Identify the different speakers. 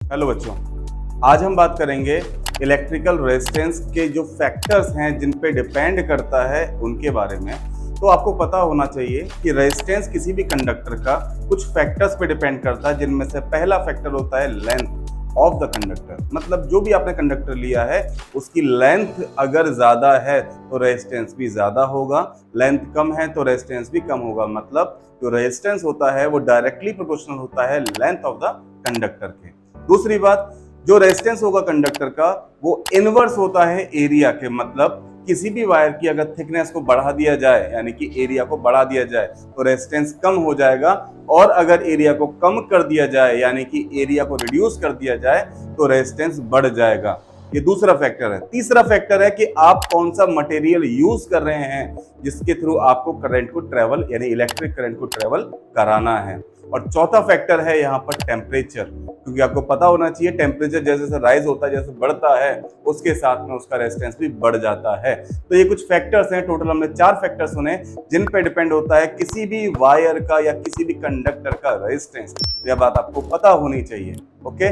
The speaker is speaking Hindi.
Speaker 1: हेलो बच्चों, आज हम बात करेंगे इलेक्ट्रिकल रेजिस्टेंस के जो फैक्टर्स हैं जिन पे डिपेंड करता है उनके बारे में। तो आपको पता होना चाहिए कि रेजिस्टेंस किसी भी कंडक्टर का कुछ फैक्टर्स पे डिपेंड करता है, जिनमें से पहला फैक्टर होता है लेंथ ऑफ द कंडक्टर। मतलब जो भी आपने कंडक्टर लिया है उसकी लेंथ अगर ज़्यादा है तो रेजिस्टेंस भी ज़्यादा होगा, लेंथ कम है तो रेजिस्टेंस भी कम होगा। मतलब जो रेजिस्टेंस होता है वो डायरेक्टली प्रोपोर्शनल होता है लेंथ ऑफ द कंडक्टर के। दूसरी बात, जो रेजिस्टेंस होगा कंडक्टर का वो इनवर्स होता है एरिया के। मतलब किसी भी वायर की अगर थिकनेस को बढ़ा दिया जाए, यानी कि एरिया को बढ़ा दिया जाए, तो रेजिस्टेंस कम हो जाएगा, और अगर एरिया को कम कर दिया जाए यानी कि एरिया को रिड्यूस कर दिया जाए तो रेजिस्टेंस बढ़ जाएगा। ये दूसरा फैक्टर है। तीसरा फैक्टर है कि आप कौन सा मटेरियल यूज कर रहे हैं जिसके थ्रू आपको करंट को ट्रेवल यानी इलेक्ट्रिक करंट को ट्रेवल कराना है। और चौथा फैक्टर है यहाँ पर टेम्परेचर, क्योंकि आपको पता होना चाहिए टेम्परेचर जैसे जैसे राइज होता है, जैसे बढ़ता है, उसके साथ में उसका रेजिस्टेंस भी बढ़ जाता है। तो ये कुछ फैक्टर्स हैं, टोटल हमने 4 फैक्टर्स सुने जिन पे डिपेंड होता है किसी भी वायर का या किसी भी कंडक्टर का रेजिस्टेंस। यह बात आपको पता होनी चाहिए। ओके।